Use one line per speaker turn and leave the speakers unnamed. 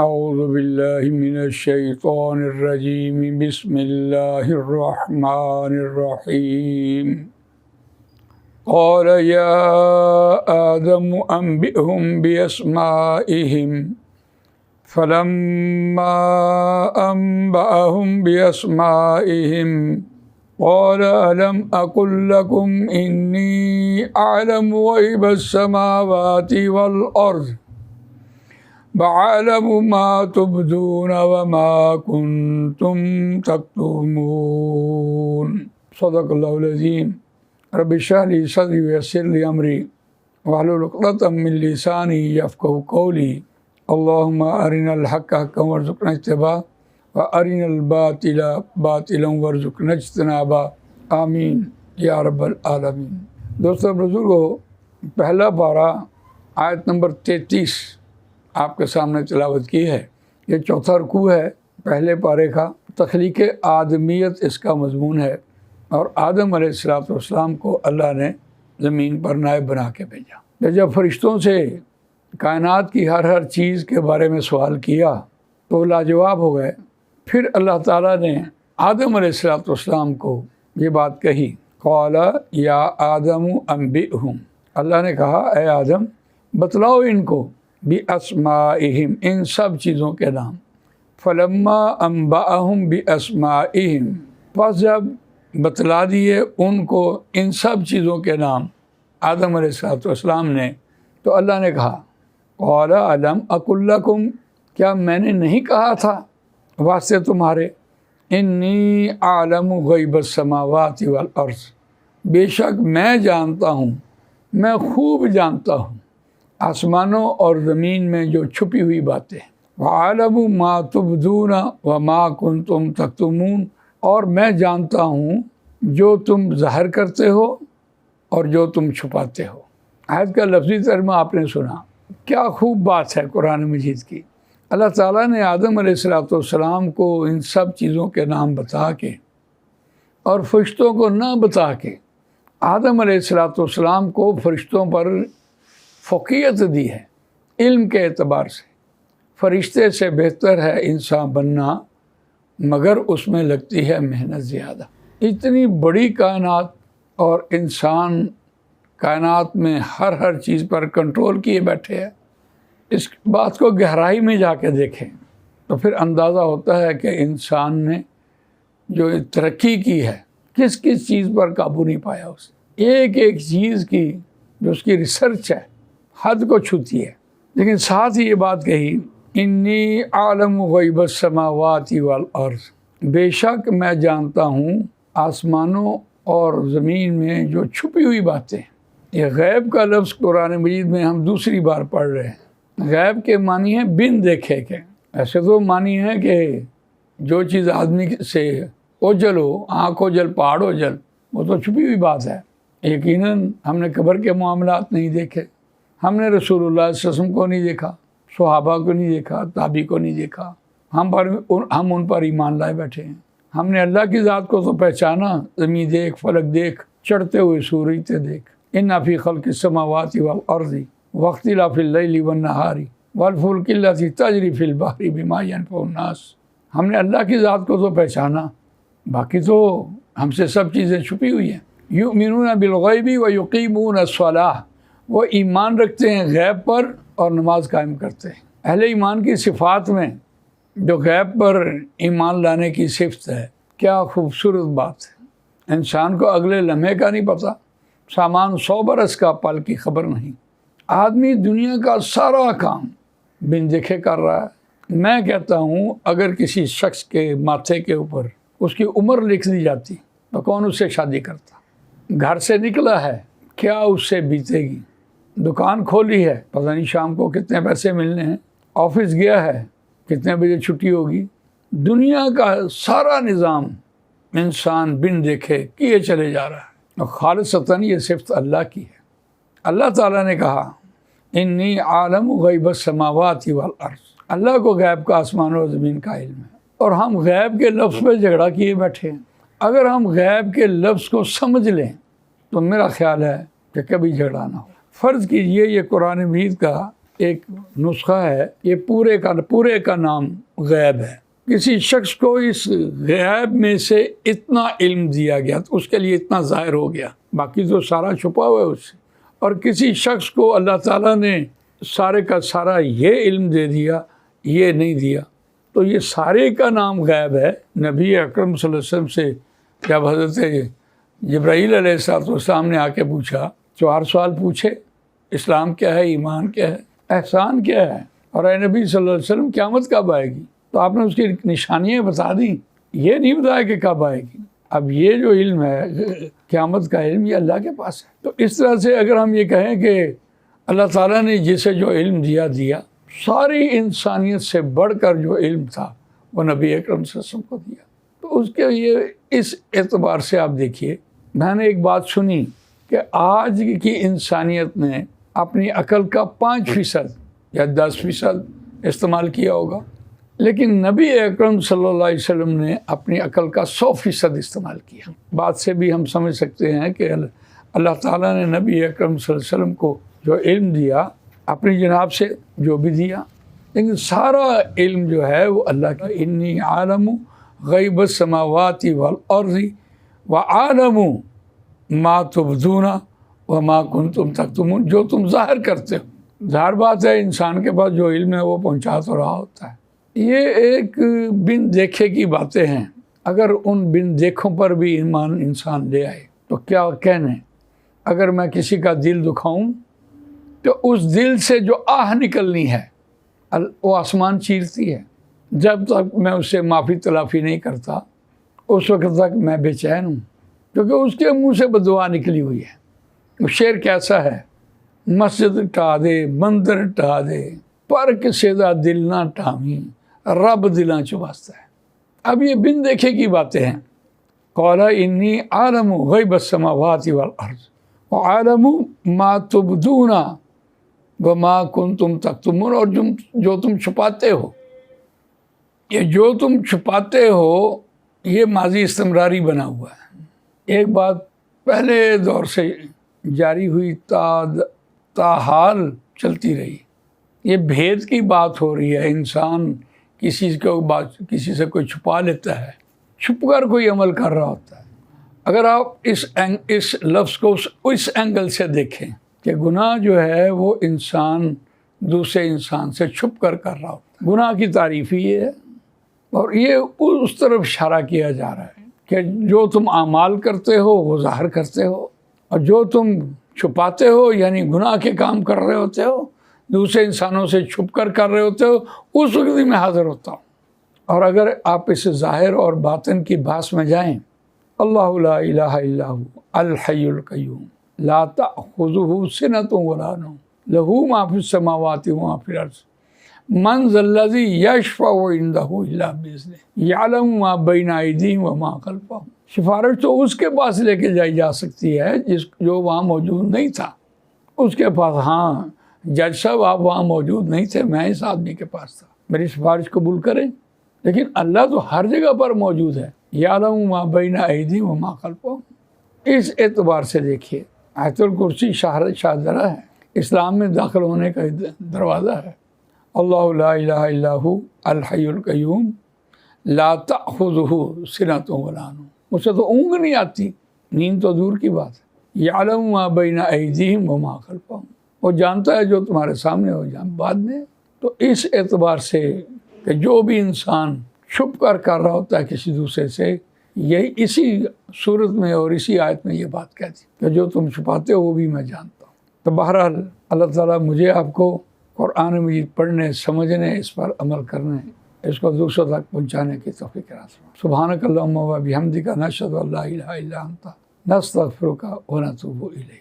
اعوذ باللہ من الشیطان الرجیم بسم اللہ الرحمن الرحیم قال یا آدم انبئهم بأسمائهم فلما انبأهم بأسمائهم قال ألم أقل لكم إني أعلم غيب السماوات والأرض وأعلم ما تبدون وما كنتم تكتمون صدق الله العظيم رب اشرح لي صدري ويسر لي أمري واحلل عقدة من لساني يفقهوا قولي اللهم أرنا الحق حقا وارزقنا اتباعه وَأَرِنَا الْبَاطِلَ بَاطِلًا وَارْزُقْنَا اجْتِنَابَهُ آمین یا رب العالمین۔ دوستو بزرگو، پہلا پارہ آیت نمبر 33 آپ کے سامنے تلاوت کی ہے۔ یہ چوتھا رکوع ہے پہلے پارے کا۔ تخلیق آدمیت اس کا مضمون ہے، اور آدم علیہ السلام کو اللہ نے زمین پر نائب بنا کے بھیجا۔ جب فرشتوں سے کائنات کی ہر چیز کے بارے میں سوال کیا تو لاجواب ہو گئے۔ پھر اللہ تعالیٰ نے آدم علیہ السلام کو یہ بات کہی، قال یا آدم انبئہم، اللہ نے کہا اے آدم بتلاؤ ان کو، باسمائہم، ان سب چیزوں کے نام۔ فلما انبأہم باسمائہم، پس جب بتلا دیے ان کو ان سب چیزوں کے نام آدم علیہ السلام نے، تو اللہ نے کہا قال الم اقل لکم، کیا میں نے نہیں کہا تھا واسطے تمہارے، انی اعلم غیب السماوات والارض، بے شک میں جانتا ہوں، میں خوب جانتا ہوں آسمانوں اور زمین میں جو چھپی ہوئی باتیں، وعلم ما تبدون وما کنتم تکتمون، اور میں جانتا ہوں جو تم ظاہر کرتے ہو اور جو تم چھپاتے ہو۔ آیت کا لفظی ترجمہ آپ نے سنا، کیا خوب بات ہے قرآن مجید کی۔ اللہ تعالیٰ نے آدم علیہ السلام کو ان سب چیزوں کے نام بتا کے اور فرشتوں کو نہ بتا کے آدم علیہ السلام کو فرشتوں پر فوقیت دی ہے علم کے اعتبار سے۔ فرشتے سے بہتر ہے انسان بننا، مگر اس میں لگتی ہے محنت زیادہ۔ اتنی بڑی کائنات اور انسان کائنات میں ہر چیز پر کنٹرول کیے بیٹھے ہیں۔ اس بات کو گہرائی میں جا کے دیکھیں تو پھر اندازہ ہوتا ہے کہ انسان نے جو ترقی کی ہے کس چیز پر قابو نہیں پایا اسے۔ ایک چیز کی جو اس کی ریسرچ ہے حد کو چھوتی ہے، لیکن ساتھ ہی یہ بات کہی انی عالم غیب السماوات والارض، بے شک میں جانتا ہوں آسمانوں اور زمین میں جو چھپی ہوئی باتیں۔ یہ غیب کا لفظ قرآن مجید میں ہم دوسری بار پڑھ رہے ہیں۔ غیب کے معنی ہے بن دیکھے کے، ایسے تو معنی ہے کہ جو چیز آدمی سے اوجل ہو، آنکھ اوجل پہاڑ اوجل، وہ تو چھپی ہوئی بات ہے۔ یقیناً ہم نے قبر کے معاملات نہیں دیکھے، ہم نے رسول اللہ صلی اللہ علیہ وسلم کو نہیں دیکھا، صحابہ کو نہیں دیکھا، تابعی کو نہیں دیکھا، ہم ان پر ایمان لائے بیٹھے ہیں۔ ہم نے اللہ کی ذات کو تو پہچانا، زمین دیکھ، فلک دیکھ، چڑھتے ہوئے سورج دیکھ، ان فی خلق السماوات والارض واختلاف اللیل والنہار والفلک التی تجری فی البحر بما ینفع الناس۔ ہم نے اللہ کی ذات کو تو پہچانا، باقی تو ہم سے سب چیزیں چھپی ہوئی ہیں۔ یؤمنون بالغیب ویقیمون الصلاۃ، وہ ایمان رکھتے ہیں غیب پر اور نماز قائم کرتے ہیں۔ اہل ایمان کی صفات میں جو غیب پر ایمان لانے کی صفت ہے، کیا خوبصورت بات ہے۔ انسان کو اگلے لمحے کا نہیں پتہ، سامان 100 برس کا پل کی خبر نہیں۔ آدمی دنیا کا سارا کام بن دیکھے کر رہا ہے۔ میں کہتا ہوں اگر کسی شخص کے ماتھے کے اوپر اس کی عمر لکھ دی جاتی تو کون اس سے شادی کرتا؟ گھر سے نکلا ہے، کیا اس سے بیتے گی؟ دکان کھولی ہے، پتہ نہیں شام کو کتنے پیسے ملنے ہیں، آفس گیا ہے، کتنے بجے چھٹی ہوگی۔ دنیا کا سارا نظام انسان بن دیکھے کیے چلے جا رہا ہے، اور خالصتاً یہ صفت اللہ کی ہے۔ اللہ تعالیٰ نے کہا انی عالم غیب السماوات والارض، اللہ کو غیب کا آسمان و زمین کا علم ہے، اور ہم غیب کے لفظ پہ جھگڑا کیے بیٹھے ہیں۔ اگر ہم غیب کے لفظ کو سمجھ لیں تو میرا خیال ہے کہ کبھی جھگڑا نہ ہو۔ فرض کیجئے یہ قرآن مجید کا ایک نسخہ ہے، یہ پورے کا نام غیب ہے۔ کسی شخص کو اس غیب میں سے اتنا علم دیا گیا تو اس کے لیے اتنا ظاہر ہو گیا، باقی تو سارا چھپا ہوا ہے اس سے۔ اور کسی شخص کو اللہ تعالیٰ نے سارے کا سارا یہ علم دے دیا، یہ نہیں دیا، تو یہ سارے کا نام غیب ہے۔ نبی اکرم صلی اللہ علیہ وسلم سے جب حضرت جبرائیل علیہ السلام نے آ کے پوچھا، 4 سوال پوچھے، اسلام کیا ہے، ایمان کیا ہے، احسان کیا ہے، اور اے نبی صلی اللہ علیہ وسلم قیامت کب آئے گی؟ تو آپ نے اس کی نشانیاں بتا دیں، یہ نہیں بتایا کہ کب آئے گی۔ اب یہ جو علم ہے قیامت کا علم، یہ اللہ کے پاس ہے۔ تو اس طرح سے اگر ہم یہ کہیں کہ اللہ تعالیٰ نے جسے جو علم دیا، ساری انسانیت سے بڑھ کر جو علم تھا وہ نبی اکرم صلی اللہ علیہ وسلم کو دیا، تو اس کے یہ اس اعتبار سے آپ دیکھیے، میں نے ایک بات سنی کہ آج کی انسانیت نے اپنی عقل کا 5% یا 10% استعمال کیا ہوگا، لیکن نبی اکرم صلی اللہ علیہ وسلم نے اپنی عقل کا 100% استعمال کیا۔ بات سے بھی ہم سمجھ سکتے ہیں کہ اللہ تعالیٰ نے نبی اکرم صلی اللہ علیہ وسلم کو جو علم دیا، اپنی جناب سے جو بھی دیا، لیکن سارا علم جو ہے وہ اللہ کا۔ انی عالم غیب السماوات والارض وعالم ما تبدون وما کنتم تکتمون، جو تم ظاہر کرتے ہو۔ ظاہر بات ہے انسان کے پاس جو علم ہے وہ پہنچا تو رہا ہوتا ہے۔ یہ ایک بن دیکھے کی باتیں ہیں، اگر ان بن دیکھوں پر بھی ایمان انسان لے آئے تو کیا کہنے۔ اگر میں کسی کا دل دکھاؤں تو اس دل سے جو آہ نکلنی ہے وہ آسمان چیرتی ہے۔ جب تک میں اس سے معافی تلافی نہیں کرتا اس وقت تک میں بے چین ہوں، کیونکہ اس کے منہ سے بددعا نکلی ہوئی ہے۔ وہ شعر کیسا ہے، مسجد ٹھا دے مندر ٹھا دے پر کسے دا دل نہ ٹھاویں رب دلاں چ واسطہ ہے۔ اب یہ بن دیکھے کی باتیں ہیں۔ قال انی عالم غیب السماوات والارض وعالم ما تبدون وما کنتم تکتمون، اور جو تم چھپاتے ہو، یہ جو تم چھپاتے ہو یہ ماضی استمراری بنا ہوا ہے۔ ایک بات پہلے دور سے جاری ہوئی تا حال چلتی رہی، یہ بھید کی بات ہو رہی ہے۔ انسان کسی سے کوئی چھپا لیتا ہے، چھپ کر کوئی عمل کر رہا ہوتا ہے۔ اگر آپ اس لفظ کو اس اینگل سے دیکھیں کہ گناہ جو ہے وہ انسان دوسرے انسان سے چھپ کر رہا ہوتا ہے، گناہ کی تعریف ہی یہ ہے، اور یہ اس طرف اشارہ کیا جا رہا ہے کہ جو تم اعمال کرتے ہو وہ ظاہر کرتے ہو، اور جو تم چھپاتے ہو یعنی گناہ کے کام کر رہے ہوتے ہو دوسرے انسانوں سے چھپ کر رہے ہوتے ہو، اس وقت ہی میں حاضر ہوتا ہوں۔ اور اگر آپ اس ظاہر اور باطن کی بحث میں جائیں، اللہ لا الہ الا هو الحی القیوم لا تأخذہ سنۃ ولا نوم لہ ما فی السماوات وما فی الارض من ذا الذی یشفع عندہ الا بإذنہ یعلم ما بین ایدیہم وما خلفہم۔ سفارش تو اس کے پاس لے کے جائی جا سکتی ہے جو وہاں موجود نہیں تھا، اس کے پاس۔ ہاں جج صاحب آپ وہاں موجود نہیں تھے، میں اس آدمی کے پاس تھا، میری سفارش قبول کریں۔ لیکن اللہ تو ہر جگہ پر موجود ہے، یعلم ما بین ایدیہم وما خلفہم۔ اس اعتبار سے دیکھیے آیت الکرسی شاہدرہ ہے، اسلام میں داخل ہونے کا دروازہ ہے۔ اللہ لا الہ الا هو الحی القیوم لا تأخذہ سنۃ ولا نوم، مجھ سے تو اونگ نہیں آتی، نیند تو دور کی بات ہے۔ یعلم ما بین ایدیہم وما خلفہم، وہ جانتا ہے جو تمہارے سامنے ہو بعد میں۔ تو اس اعتبار سے کہ جو بھی انسان چھپ کر رہا ہوتا ہے کسی دوسرے سے، یہی اسی صورت میں اور اسی آیت میں یہ بات کہتی کہ جو تم چھپاتے ہو وہ بھی میں جانتا ہوں۔ تو بہرحال اللہ تعالیٰ مجھے آپ کو قرآن مجید پڑھنے، سمجھنے، اس پر عمل کرنے، اس کو دوسروں تک پہنچانے کی توفیق عطا فرمائے۔ سبحانک اللہم و بحمدک نشہد ان لا الہ الا انت نستغفرک و نتوب الیک۔